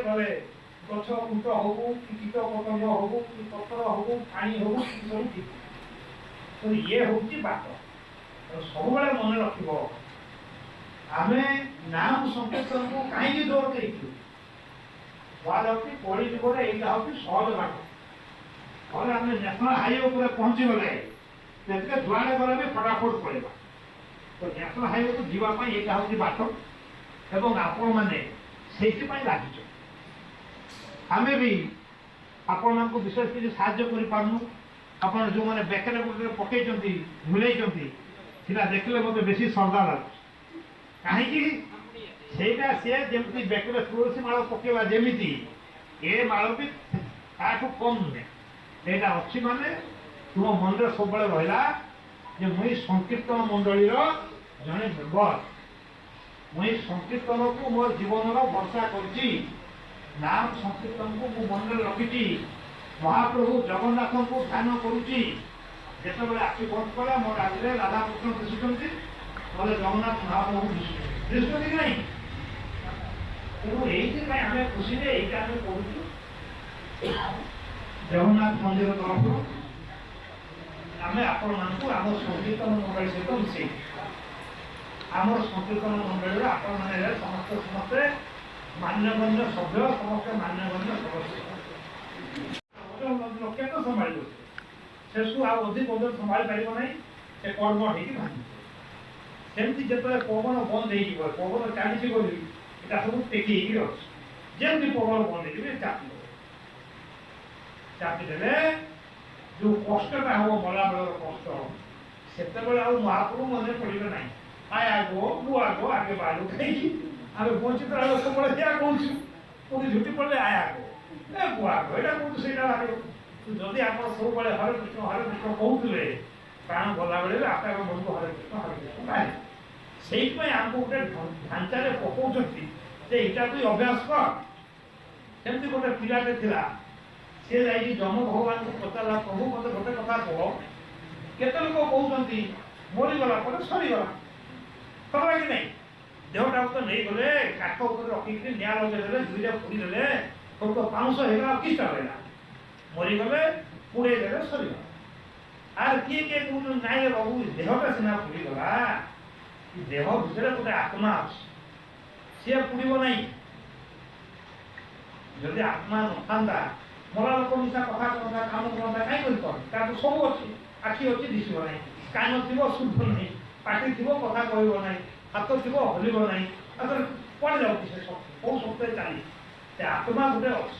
ପ୍ରତ୍ୟେକ ଘରେ ଗଛ କୁଟ ହଉ କି କୀଟ ପତଙ୍ଗ ହଉ କି ପତ୍ର ହଉ ପାଣି ହଉ ସବୁ ଠିକ। ତ ଇଏ ହଉଛି ବାଟ। ସବୁବେଳେ ମନେ ରଖିବ ଆମେ ନାମ ସଂକୀର୍ତ୍ତନକୁ କାହିଁକି ଜୋର ଦେଇଛୁ? କୁହାଯାଉଛି କଳି ଯୁଗରେ ଏଇଟା ହଉଛି ସହଜ ବାଟ। ଘରେ ଆମେ ନ୍ୟାସନାଲ ହାଇୱେ ଉପରେ ପହଞ୍ଚିଗଲେ ସେଥିରେ ଯୁଆଡ଼େ ଗଲେ ବି ଫଟାଫଟ ପଳେଇବା। ତ ନ୍ୟାସନାଲ ହାଇୱେକୁ ଯିବା ପାଇଁ ଏଇଟା ହଉଛି ବାଟ ଏବଂ ଆପଣମାନେ ସେଇଥିପାଇଁ ଲାଗିଛ। ଆମେ ବି ଆପଣମାନଙ୍କୁ ବିଶେଷ କିଛି ସାହାଯ୍ୟ କରିପାରୁନୁ। ଆପଣ ଯେଉଁମାନେ ବେକରେ ଗୋଟେ ପକେଇଛନ୍ତି ଝୁଲେଇଛନ୍ତି ସେଟା ଦେଖିଲେ ମୋତେ ବେଶୀ ଶ୍ରଦ୍ଧା ଲାଗୁଛି। କାହିଁକି? ସେଇଟା ସିଏ ଯେମିତି ବେକରେ ତୁଳସୀ ମାଳ ପକେଇବା ଯେମିତି ଏ ମାଳ ବି ତାଠୁ କମ୍ ନୁହେଁ। ଏଇଟା ଅଛି ମାନେ ତୁମ ମନରେ ସବୁବେଳେ ରହିଲା ଯେ ମୁଇଁ ସଂକୀର୍ତ୍ତନ ମଣ୍ଡଳୀର ଜଣେ ମେମ୍ବର। ମୁଇଁ ସଂକୀର୍ତ୍ତନକୁ ମୋ ଜୀବନର ଭରସା କରିଛି। ନାମ ସଂକୀର୍ତ୍ତନକୁ ମୁଁ ମନରେ ରଖିଛି। ମହାପ୍ରଭୁ ଜଗନ୍ନାଥଙ୍କୁ ଧ୍ୟାନ କରୁଛି। ଯେତେବେଳେ ଆଖି ବନ୍ଦ କଲା ମୋ ଆଖିରେ ରାଧାକୃଷ୍ଣ ଦିଶୁଛନ୍ତି, ନହେଲେ ଜଗନ୍ନାଥ ମହାପ୍ରଭୁ ଦିଶୁଛନ୍ତି କି ନାହିଁ? ତେଣୁ ଏଇଥିପାଇଁ ଆମେ ଖୁସିରେ ଏଇଟା ଆମେ କରୁଛୁ। ଜଗନ୍ନାଥ ମନ୍ଦିର ତରଫରୁ ଆମେ ଆପଣମାନଙ୍କୁ ଆମ ସଂକୀର୍ତ୍ତନ ମଣ୍ଡଳୀ ସହିତ ମିଶେଇ ଆମର ସଂକୀର୍ତ୍ତନ ମଣ୍ଡଳୀରେ ଆପଣମାନେ ହେଲେ ସମସ୍ତେ ମାନ୍ୟଗଣ୍ୟ ସଭ୍ୟ, ସମସ୍ତେ ମାନ୍ୟଗଣ୍ୟ ସଦସ୍ୟ। କେତେ ସମ୍ଭାଳିବ? ସେସବୁ ଆଉ ଅଧିକ ଓଜନ ସମ୍ଭାଳି ପାରିବ ନାହିଁ। ସେ କର୍ମ ହେଇକି ଭାଙ୍ଗିବ। ସେମିତି ଯେତେବେଳେ ପବନ ବନ୍ଦ ହେଇଯିବ, ପବନ ଚାଲିଯିବ ବୋଲି ଏଇଟା ସବୁ ଟେକି ହେଇକି ଅଛି। ଯେମିତି ପବନ ବନ୍ଦ ହେଇଯିବ ଚାପିବ। ଚାପିଦେଲେ ଯୋଉ କଷ୍ଟଟା ହବ, ମଲାବେଳର କଷ୍ଟ, ସେତେବେଳେ ଆଉ ମହାପ୍ରଭୁ ମନେ ପଡ଼ିବେ ନାହିଁ। ଆୟ ଆଗ ମୁଁ ଆଗ ଆଗେ ବାହାରୁ ଖାଇକି ଆମେ ବଞ୍ଚିତ ରହିବ ସବୁବେଳେ ସେୟା କହୁଛୁ। କୋଉଠି ଝୁଟି ପଡ଼ିଲେ ଆୟ ଆଗ ମୁଁ ଆଗ ଏଇଟା କହୁଛୁ ସେଇଟା ଆଗ। ଯଦି ଆପଣ ସବୁବେଳେ ହରେ କୃଷ୍ଣ କହୁଥିଲେ ପ୍ରାଣ ଗଲାବେଳେ ବି ଆପେ ଆପେ ମନକୁ ହରେ କୃଷ୍ଣ ବାହାରିବ। ସେଇଥିପାଇଁ ଆମକୁ ଗୋଟେ ଢାଞ୍ଚାରେ ପକଉଛନ୍ତି ଯେ ଏଇଟା ତୁଇ ଅଭ୍ୟାସ କର। ସେମିତି ଗୋଟେ ପିଲାଟେ ଥିଲା, ସେ ଯାଇକି ଯମ ଭଗବାନଙ୍କୁ ପଚାରିଲା, ପ୍ରଭୁ ମୋତେ ଗୋଟେ କଥା କହ, କେତେ ଲୋକ କହୁଛନ୍ତି ମରିଗଲା ପରେ ସରିଗଲା, ସରିଲା କି ନାହିଁ? ଦେହଟାକୁ ତ ନେଇଗଲେ କାଠ ଉପରେ ରଖିକି ନିଆଁ ଲଗେଇଦେଲେ, ଦୁଇଟା ପୋଡ଼ିଦେଲେ, ସବୁ ତ ପାଉଁଶ ହେଇଗଲା, ଆଉ କିଛିଟା ରହିଲା। ମରିଗଲେ ପୁଡ଼େଇ ଦେଲେ ସରିଗଲା। ଆର୍ କିଏ କିଏ କହୁଛନ୍ତି ନାଇଁ ବାବୁ ଦେହଟା ସିନା ପୋଡ଼ିଗଲା, ଦେହ ଭିତରେ ଗୋଟେ ଆତ୍ମା ଅଛି, ସିଏ ପୋଡ଼ିବ ନାହିଁ। ଯଦି ଆତ୍ମା ନଥାନ୍ତା ମରା ଲୋକ ମିଶା କଥା କହନ୍ତା, କାମ କରନ୍ତା, କାହିଁ କରିପାରୁନି? ତାର ତ ସବୁ ଅଛି, ଆଖି ଅଛି ଦିଶିବ ନାହିଁ, କାନ ଥିବ ଶୁଦ୍ଧ ନାହିଁ, ପାଟି ଥିବ କଥା କହିବ ନାହିଁ, ହାତ ଥିବ ହଲିବ ନାହିଁ। ତାପରେ କୁଆଡ଼େ ଯାଉଛି ସେ ଶକ୍ତି? କୋଉ ଶକ୍ତିରେ ଚାଲିଛି? ସେ ଆତ୍ମା ଗୋଟେ ଅଛି।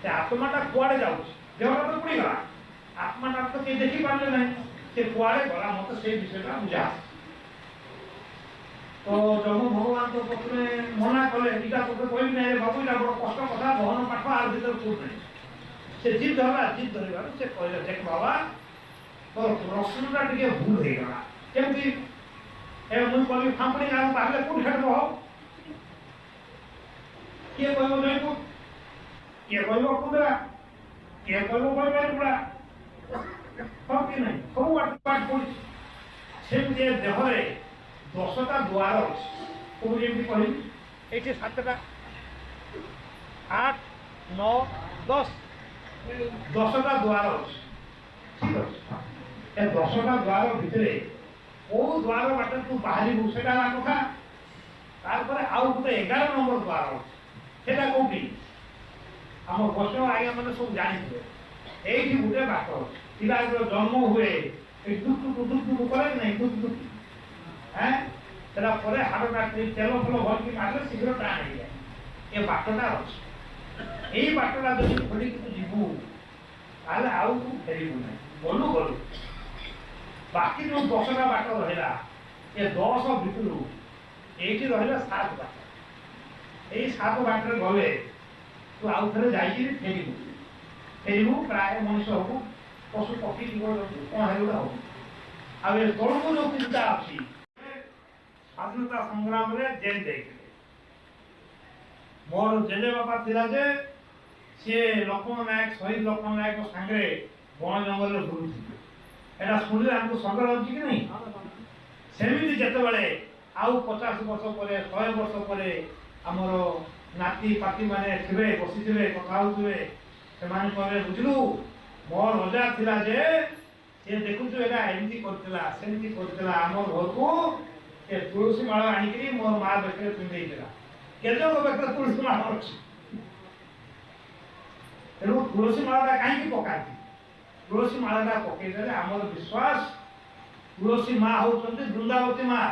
ସେ ଆତ୍ମାଟା କୁଆଡ଼େ ଯାଉଛି? ଦେହଟା ତ ପୋଡ଼ିଗଲା, ଆତ୍ମାଟା ତ କେହି ଦେଖିପାରିଲେ ନାହିଁ, ସେ କୁଆଡ଼େ ଗଲା? ମୋତେ ସେଇ ବିଷୟଟା ବୁଝା। ତ ଯମ ଭଗବାନ ତ ପ୍ରଥମେ ମନା କଲେ, ଏଇଟା ତୋତେ କହିବି ନାହିଁ ବାବୁ, ଏଇଟା ବଡ଼ କଷ୍ଟ କଥା, ବହନ ପାଠ ଆର ଭିତରେ କୋଉଠି ନାହିଁ। ସେ ଜିଦ୍ ଧରିଲା, ଜିଦ୍ ଧରିବାରୁ ସେ କହିଲେ ଦେଖ ବାବା, ତୋର ପ୍ରଶ୍ନଟା ଟିକେ ଭୁଲ ହେଇଗଲା। କେମିତି? ଏ ମୁଁ କହିବି ଫାମ୍ପଡ଼ି ଗାଁ ବାହାରିଲେ କୋଉଠି ଖେଳିବ? କିଏ କହିବ ଜୟପୁର, କିଏ କହିବ କୁନ୍ଦରା, କିଏ କହିବ ବୈବାରିପୁଡ଼ା, ହଁ କି ନାହିଁ? ସବୁ ପାଠ ପଢ଼ିଛି। ସେମିତି ଦେହରେ 10ଟା ଦ୍ୱାର ଅଛି। କୋଉ ଯେମିତି କହିବି, ଏଇଠି 7ଟା, 8, 9, 10, 10ଟା ଦ୍ୱାର ଅଛି। ଠିକ ଅଛି। ଏ 10ଟା ଦ୍ୱାର ଭିତରେ କୋଉ ଦ୍ୱାର ବାଟେ ତୁ ବାହାରିବୁ ସେଟା ହେଲା କଥା। ତାପରେ ଆଉ ଗୋଟେ 11 ନମ୍ବର ଦ୍ୱାର ଅଛି, ସେଟା କୋଉଠି? ଆମ ବୈଷ୍ଣବ ଆଜ୍ଞା ମାନେ ସବୁ ଜାଣିଥିବେ। ଏଇଠି ଗୋଟେ ବାଟ ଅଛି। ପିଲା ଯେତେବେଳେ ଜନ୍ମ ହୁଏ ଏଇ ଦୁଃଖ କରେ କି ନାହିଁ? ଦୁଃଖ ସେଟା ପରେ ହାଡ଼ଟା ତେଲ ଫଲ ଭଲକି ମାରିଲେ ଶୀଘ୍ର ଟାଣ ହେଇଯାଏ। ଏ ବାଟଟା ଅଛି। ଏଇ ବାଟଟା ଯଦି ଖୋଲିକି ତୁ ଯିବୁ ତାହେଲେ ଆଉ ତୁ ଫେରିବୁ ନାହିଁ। ଗଲୁ ବାକି ଯୋଉ 10ଟା ବାଟ ରହିଲା, ଏ 10 ଭିତରୁ ଏଇଠି ରହିଲା 7 ବାଟ। ଏଇ 7 ବାଟରେ ଗଲେ ତୁ ଆଉ ଥରେ ଯାଇକି ଫେରିବୁ ପ୍ରାୟ ମଣିଷ ହବୁ, ପଶୁ ପକ୍ଷୀ ଜୀବଜନ୍ତୁ କ'ଣ ହେଲେ ହବୁ। ଆଉ ଏ ତଳକୁ ଯୋଉ ଚିନ୍ତା ଅଛି, ସ୍ୱାଧୀନତା ସଂଗ୍ରାମରେ ଜେଲ୍ ଯାଇଥିଲେ। ମୋର ଜେଜେ ବାପା ଥିଲା ଯେ ସିଏ ଲକ୍ଷ୍ମଣ ନାୟକ, ଶହୀଦ ଲକ୍ଷ୍ମଣ ନାୟକ ସାଙ୍ଗରେ ବଣ ଜଙ୍ଗଲରେ ବୁଲୁଥିଲେ। ଏଇଟା ଶୁଣିଲେ ଆମକୁ ସନ୍ଦେହ ଅଛି କି ନାହିଁ? ସେମିତି ଯେତେବେଳେ ଆଉ 50 ବର୍ଷ ପରେ, 100 ବର୍ଷ ପରେ ଆମର नाती पाती माने थे बसी थे कथा होते से बुझलु मोर रजा थिला जे से देखुछु एटा एमती करतला सेमती करतला हमर घर को ए तुलसी माला आनिकरी मोर मां बेकरे पिंदे देला केजो को बेकरे तुलसी माला अछि एरो तुलसी माला काहे की पकाती तुलसी माला पकई देले हमर विश्वास तुलसी मां होचंती वृंदावती मां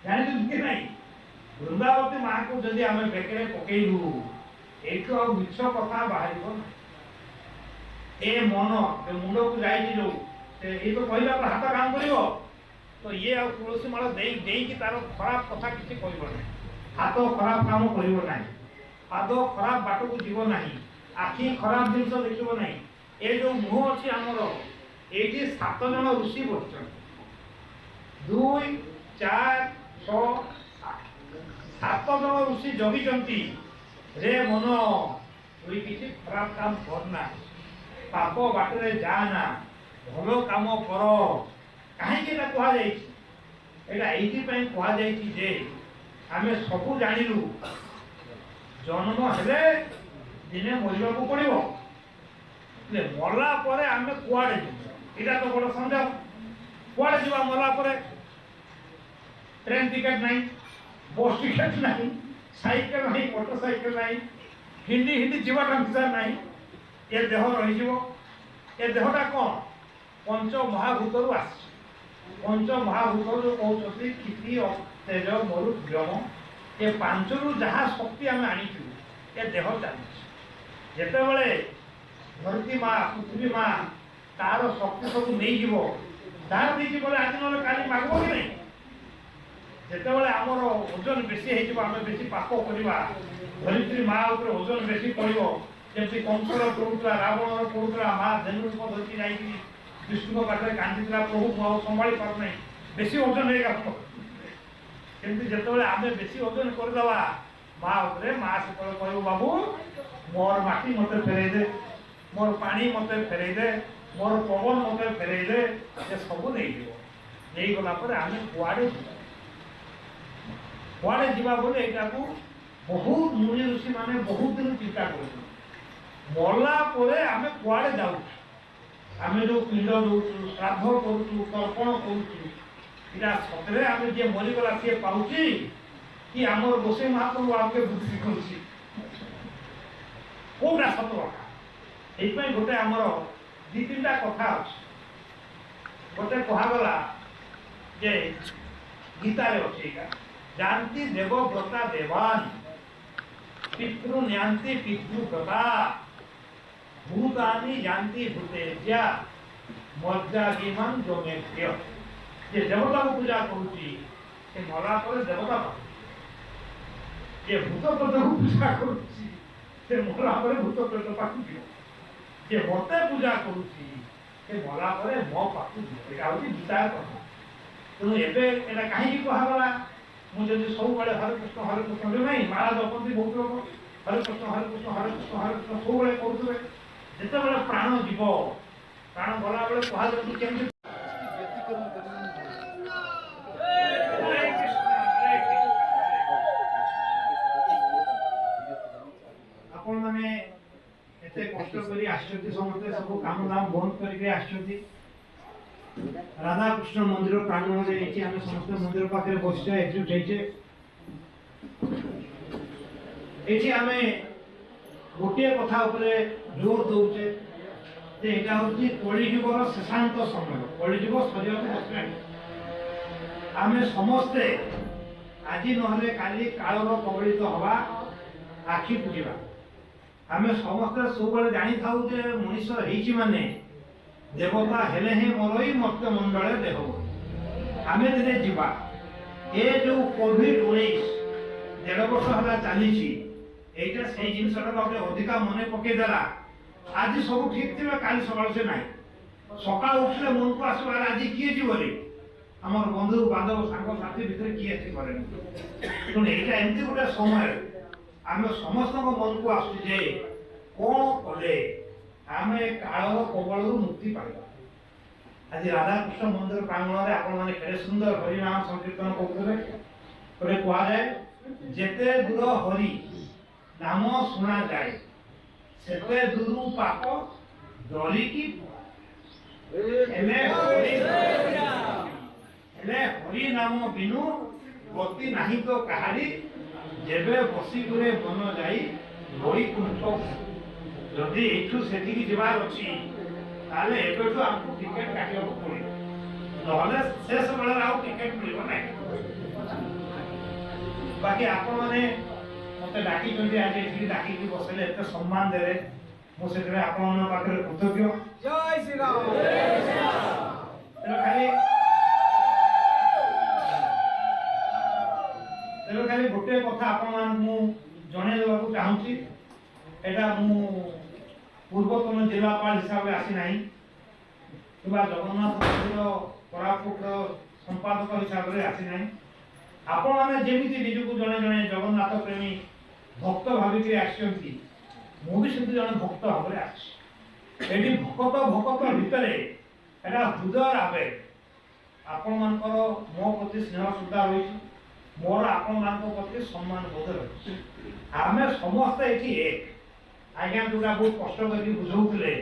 जानि कि नहीं वृंदावती मां को जदि आमे बेकरे पकईलु एठो आ मिछ कथा बाहरिबो ए मन ए मुंडो को जाई जो से ए तो कहला पर हाथ काम करिवो तो ये आ तुलसी माला देई देई कि तार खराब कथा किछि कहबो नै हाथ खराब काम करिवो नै हाथ खराब बाटो को जीवो नै आखि खराब जिंस देखिबो नै ए जो मुह अछि हमरो एठी 7 जन ऋषि बसछन 2 4 6 7 जन ऋषि जगिचंती रे मन तुई किछि खराब काम करना पाप बाटरे जाना भलो काम कर कहीं के कहा जाए ये कहा जाए जे आमे सबू जानिलु जन्म हेले दिने मरिबा को पड़िबो ले मरला परे आमे कुआडे एटा तो बड़ संदेह कुआडे जीवा मरला परे ट्रेन टिकट नहीं बस टिकट नहीं साइकिल नहीं मोटरसाइकिल नहीं हिंदी हिंदी जीवा ढंगसा नहीं ये देह रही जीवो ये देहटा कौन पंच महाभूत रु आस पंच महाभूत जो कहते क्षिति तेज मरु व्योम ये पांच रु जहाँ शक्ति आम आनीचु ये देह चली जिते बड़े धरती माँ पृथ्वी माँ तार शक्ति सब नहीं जीव तार नहीं बोले आज ना काली मागब कि नहीं जिते बड़े आमर ओजन बेसी आम बेसी पाप करवा धरित्री माँ उपर ओजन बेसी पड़ो जमी कंसर पड़ूला रावण पड़ूला माँ धेनु धरती जा विष्णु पाखे कांदी प्रभु संभाली पार नहीं बेसी ओजन होमती जिते आम बेसी ओजन करदे माँ उपर माँ से कह बाबू मोर माटी मत फेरई दे मोर पानी मत फेरई दे मोर पवन मत फेरई दे ये सब नहीं गला आम कुआड़े कुआड़े जावा बोले यहाँ को बहुत मुनि ऋषि माने बहुत दिन चिंता कर मरला आम कुआड़े जाऊ आम जो पिंड दौचु श्राद्ध करुचु तर्पण करुचु सतरे आम जी मरीगला सी पाऊँच कि आम रोसे महाप्रभु आगे बुद्धि करुच्ची कौटा सत कथा ये गोटे आमर दी तीन कथा अच्छे गोटे कहगला जे गीतार अच्छे जानती देवव्रता देवान पितृ न्यान्ति पितृव्रता भूतानि जानती भूतेज्या मज्जागिमान जोमेभ्य जे देवता को पूजा करुची से मरा पर देवता पावे जे भूत प्रेत को पूजा करुची से मरा पर भूत प्रेत पाखु दियो जे मते पूजा करुची से मरा पर मो पाखु दियो एटा होची गीता कथा तेणु एबे एटा काहे की कहगला मुझे सब बड़े हरे कृष्ण नहीं माला जपती बहुत लोग हरे कृष्ण हरे कृष्ण हरे कृष्ण हरे कृष्ण सब बड़े करुवे जिते बड़े प्राण जीव प्राण गला बेले कह केमती आपण माने एते कष्ट करी आश्चर्य समस्ते सब काम दाम बंद करके आश्चर्य राधा कृष्ण मंदिर प्रांगण में आम समस्त मंदिर पाखे बसचे एक्जिट होती आम गोटे कथा जोर दौचे यहाँ हूँ कलिजुगर शेषांत समय कलिजुग सरिया आम समस्ते आज ना काली कालर कबलित हवा आखि फुटा आम समस्ते सब जानी था मनीष हो माने देवता हेले ही मरई मर्त्य मंडल देह आम दिने जीवा ए जो कोविड-19 1.5 वर्ष है चली एटा से जिनसटा अधिका मन पकईदेला आज सब ठीक थी काली सकाल से ना सका उठले मन को आसबार आज किए जीवरे आम बंधु बांधव सांग साथी भितर किए तेणु यहाँ एमती गोटे समय आम समस्त मन को आसुचे कौन कले आम काल कबल मुक्ति पाइबा आज राधाकृष्ण मंदिर प्रांगण में आपण मैंने केड़े सुंदर हरिनाम संकीर्तन करते कह जाए जेते दूर हरि नाम शुणा जाए सेते दूरु पाप डरिकी हरि नाम बिनु गति नाही तो कहारी जेबे बसी गुरे मन जाई वैकुंठ जदि एठू सेठी जीवार अछि ताले एबेठू आपको टिकट काटिବାକୁ पड़े नहले शेष बेला आउ टिकट मिलिबो नाही बाकी आपण माने मते डाकी जंदी आज एठी डाकी की बसले एते सम्मान देले मो सेतरे आपण मन पाखरे कृतज्ञ जय श्री राम तेरे खाली गोटे कथा आपण मान मु जणे देबाकू चाहूची एटा मु पूर्वतन जिलापाल हिसाब से आसी नहीं किंवा जगन्नाथ मंदिर कोरापुट संपादक हिसाब से आसी नहीं आपण माने जेमिति निजको जणे जणे जगन्नाथ प्रेमी भक्त भाविक आसी मु भी सेति जणे भक्त भाबरे आसी एटी भक्त भक्त भितरे एटा हृदय आवेग आपण मानकर मो प्रति स्नेह श्रद्धा रही मोर आपण मानक प्रति सम्मान बोध रही आमे समस्त एठी एक आज्ञा जोटा बहुत कष्ट करके बुझाऊले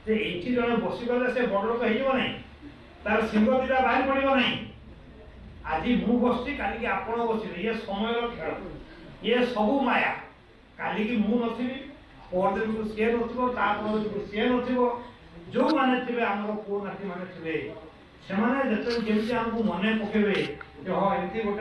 ये जन बसीगले से बड़ लोक हो तार सिंह दीटा बाहर पड़ो ना आज मु बसची काली की आपण बसिले ये समय खेल ये सबू माया काली की मु नथी परदिन को सी नथिबो सी नथिबो जो माने थिबे हमर पुओ नाती माने थिबे से माने जते जेमि हमको मने पकेबे जे हो एंती गोटे